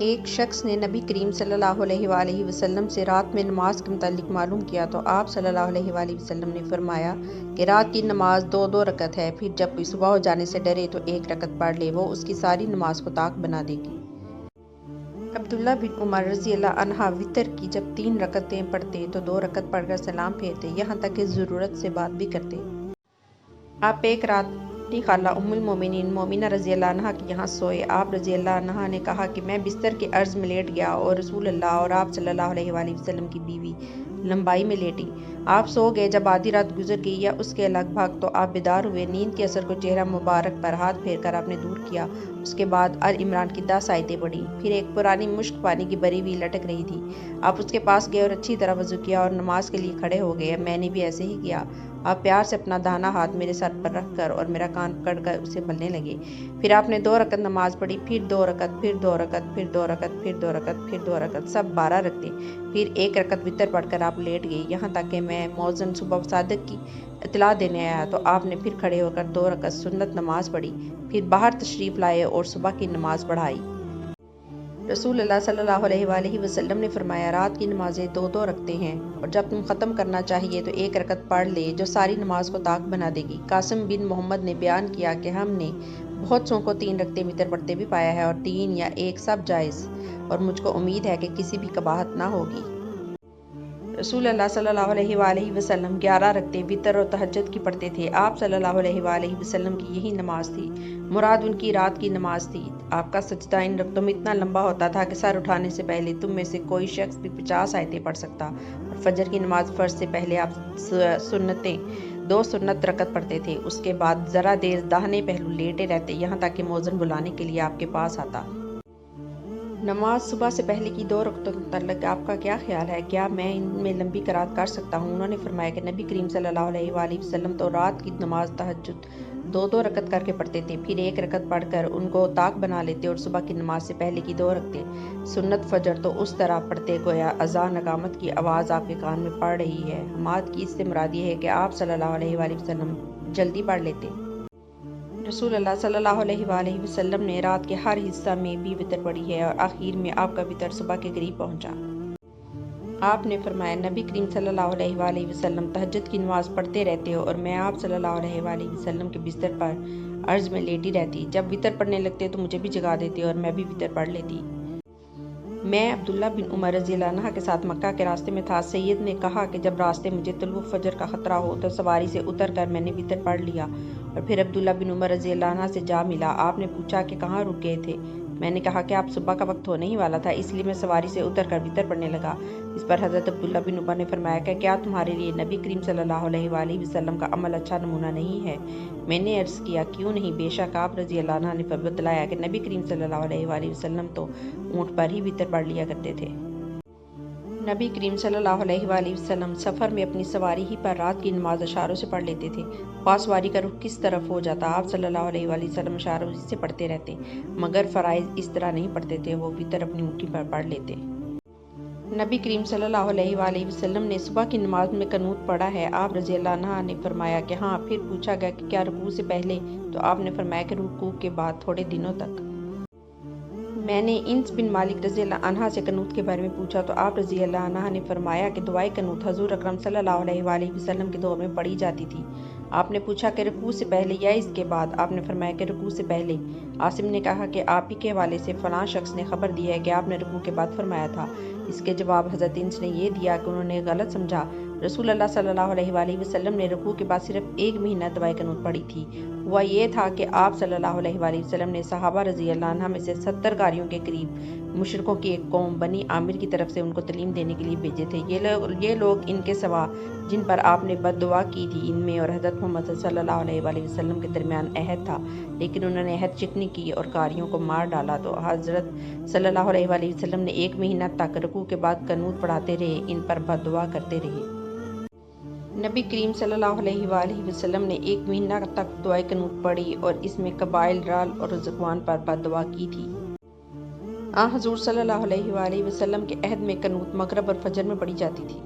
ایک شخص نے نبی کریم صلی اللہ علیہ وآلہ وسلم سے رات میں نماز کے متعلق معلوم کیا تو آپ صلی اللہ علیہ وآلہ وسلم نے فرمایا کہ رات کی نماز دو رکعت ہے، پھر جب کوئی صبح ہو جانے سے ڈرے تو ایک رکعت پڑھ لے، وہ اس کی ساری نماز کو طاق بنا دے گی۔ عبداللہ بن عمر رضی اللہ عنہ وتر کی جب 3 رکعتیں پڑھتے تو 2 رکعت پڑھ کر سلام پھیرتے، یہاں تک کہ ضرورت سے بات بھی کرتے۔ آپ ایک رات اپنی خالہ ام المومنین مومنہ رضی اللہ عنہ کے یہاں سوئے۔ آپ رضی اللہ عنہ نے کہا کہ میں بستر کے عرض میں لیٹ گیا اور رسول اللہ اور آپ صلی اللہ علیہ وآلہ وسلم کی بیوی لمبائی میں لیٹی۔ آپ سو گئے۔ جب آدھی رات گزر گئی یا اس کے لگ بھگ تو آپ بیدار ہوئے۔ نیند کے اثر کو چہرہ مبارک پر ہاتھ پھیر کر آپ نے دور کیا۔ اس کے بعد آل عمران کی 10 آیتیں پڑھیں۔ پھر ایک پرانی مشک پانی کی بری ہوئی لٹک رہی تھی۔ آپ اس کے پاس گئے اور اچھی طرح وضو کیا اور نماز کے لیے کھڑے ہو گئے۔ میں نے بھی ایسے ہی کیا۔ آپ پیار سے اپنا داہنا ہاتھ میرے سر پر رکھ کر اور میرا کان پکڑ کر اسے ملنے لگے۔ پھر آپ نے 2 رکعت نماز پڑھی، پھر 2 رکعت، پھر 2 رکعت، پھر 2 رکعت، پھر 2 رکعت، پھر 2 رکعت، سب 12 رکعتیں۔ پھر 1 رکعت وتر پڑھ کر آپ لیٹ گئے، یہاں تک کہ میں مؤذن صبح صادق کی اطلاع دینے آیا تو آپ نے پھر کھڑے ہو کر 2 رکعت سنت نماز پڑھی، پھر باہر تشریف لائے اور صبح کی نماز پڑھائی۔ رسول اللہ صلی اللہ علیہ وآلہ وسلم نے فرمایا رات کی نمازیں 2 رکعتیں ہیں اور جب تم ختم کرنا چاہیے تو 1 رکعت پڑھ لے جو ساری نماز کو طاق بنا دے گی۔ قاسم بن محمد نے بیان کیا کہ ہم نے بہت سوں کو 3 رکعتیں وتر پڑھتے بھی پایا ہے اور 3 یا 1 سب جائز، اور مجھ کو امید ہے کہ کسی بھی قباحت نہ ہوگی۔ رسول اللہ صلی اللہ علیہ وآلہ وسلم 11 رکعتیں وتر اور تہجد کی پڑھتے تھے۔ آپ صلی اللہ علیہ وآلہ وسلم کی یہی نماز تھی، مراد ان کی رات کی نماز تھی۔ آپ کا سجدہ ان رکعتوں میں اتنا لمبا ہوتا تھا کہ سر اٹھانے سے پہلے تم میں سے کوئی شخص بھی 50 آیتیں پڑھ سکتا، اور فجر کی نماز فرض سے پہلے آپ سنتیں 2 سنت رکعت پڑھتے تھے، اس کے بعد ذرا دیر داہنے پہلو لیٹے رہتے یہاں تک کہ مؤذن بلانے کے لیے آپ کے پاس آتا۔ نماز صبح سے پہلے کی 2 رکعتوں کے متعلق آپ کا کیا خیال ہے؟ کیا میں ان میں لمبی قرات کر سکتا ہوں؟ انہوں نے فرمایا کہ نبی کریم صلی اللہ علیہ وآلہ وسلم تو رات کی نماز تہجد 2 رکعت کر کے پڑھتے تھے، پھر 1 رکعت پڑھ کر ان کو طاق بنا لیتے، اور صبح کی نماز سے پہلے کی 2 رکعتیں سنت فجر تو اس طرح پڑھتے گویا اذان اقامت کی آواز آپ کے کان میں پڑ رہی ہے۔ حماد کی اس سے مراد یہ ہے کہ آپ صلی اللہ علیہ وآلہ وسلم جلدی پڑھ لیتے۔ رسول اللہ صلی اللہ علیہ وآلہ وسلم نے رات کے ہر حصہ میں بھی وتر پڑھی ہے اور آخر میں آپ کا وتر صبح کے قریب پہنچا۔ آپ نے فرمایا نبی کریم صلی اللہ علیہ وآلہ وسلم تہجد کی نماز پڑھتے رہتے ہو اور میں آپ صلی اللہ علیہ وآلہ وسلم کے بستر پر عرض میں لیٹی رہتی، جب وتر پڑھنے لگتے تو مجھے بھی جگا دیتے اور میں بھی وتر پڑھ لیتی۔ میں عبداللہ بن عمر رضی اللہ عنہ کے ساتھ مکہ کے راستے میں تھا۔ سید نے کہا کہ جب راستے مجھے طلوع فجر کا خطرہ ہو تو سواری سے اتر کر میں نے وتر پڑھ لیا اور پھر عبداللہ بن عمر رضی اللہ عنہ سے جا ملا۔ آپ نے پوچھا کہ کہاں رک گئے تھے؟ میں نے کہا کہ آپ صبح کا وقت ہونے ہی والا تھا، اس لیے میں سواری سے اتر کر وتر پڑھنے لگا۔ اس پر حضرت عبداللہ بن عمر نے فرمایا کہ کیا تمہارے لیے نبی کریم صلی اللہ علیہ وآلہ وسلم کا عمل اچھا نمونہ نہیں ہے؟ میں نے عرض کیا کیوں نہیں؟ بے شک آپ رضی اللہ عنہ نے بتلایا کہ نبی کریم صلی اللہ علیہ وآلہ وسلم تو اونٹ پر ہی وتر پڑھ لیا کرتے تھے۔ نبی کریم صلی اللہ علیہ وآلہ وسلم سفر میں اپنی سواری ہی پر رات کی نماز اشاروں سے پڑھ لیتے تھے، خواہ سواری کا رخ کس طرف ہو جاتا آپ صلی اللہ علیہ وآلہ وسلم اشاروں سے پڑھتے رہتے، مگر فرائض اس طرح نہیں پڑھتے تھے، وہ وتر اپنی اونٹی پر پڑھ لیتے۔ نبی کریم صلی اللہ علیہ وآلہ وسلم نے صبح کی نماز میں قنوت پڑھا ہے؟ آپ رضی اللہ عنہ نے فرمایا کہ ہاں۔ پھر پوچھا گیا کہ کیا رکوع سے پہلے؟ تو آپ نے فرمایا کہ رکوع کے بعد تھوڑے دنوں تک۔ میں نے انس بن مالک رضی اللہ عنہ سے قنوت کے بارے میں پوچھا تو آپ رضی اللہ عنہ نے فرمایا کہ دعائے قنوت حضور اکرم صلی اللہ علیہ وآلہ وسلم کے دور میں پڑھی جاتی تھی۔ آپ نے پوچھا کہ رکوع سے پہلے یا اس کے بعد؟ آپ نے فرمایا کہ رکوع سے پہلے۔ عاصم نے کہا کہ آپ ہی کے حوالے سے فلاں شخص نے خبر دی ہے کہ آپ نے رکوع کے بعد فرمایا تھا۔ اس کے جواب حضرت انس نے یہ دیا کہ انہوں نے غلط سمجھا، رسول اللہ صلی اللہ علیہ وآلہ وسلم نے رکوع کے بعد صرف 1 مہینہ دعائے قنوت پڑھی تھی۔ ہوا یہ تھا کہ آپ صلی اللہ علیہ وآلہ وسلم نے صحابہ رضی اللہ عنہ میں سے 70 قاریوں کے قریب مشرکوں کی ایک قوم بنی عامر کی طرف سے ان کو تعلیم دینے کے لیے بھیجے تھے۔ یہ لوگ ان کے سوا جن پر آپ نے بد دعا کی تھی ان میں اور حضرت محمد صلی اللہ علیہ وآلہ وسلم کے درمیان عہد تھا، لیکن انہوں نے عہد چکنی کی اور قاریوں کو مار ڈالا، تو حضرت صلی اللہ علیہ وآلہ وسلم نے 1 مہینہ تک رکوع کے بعد قنوت پڑھاتے رہے، ان پر بد دعا کرتے رہے۔ نبی کریم صلی اللہ علیہ وآلہ وسلم نے 1 مہینہ تک دعائے قنوت پڑھی اور اس میں قبائل، رال اور ذکوان پر بد دعا کی تھی۔ حضور صلی اللہ علیہ وآلہ وسلم کے عہد میں قنوت مغرب اور فجر میں پڑھی جاتی تھی۔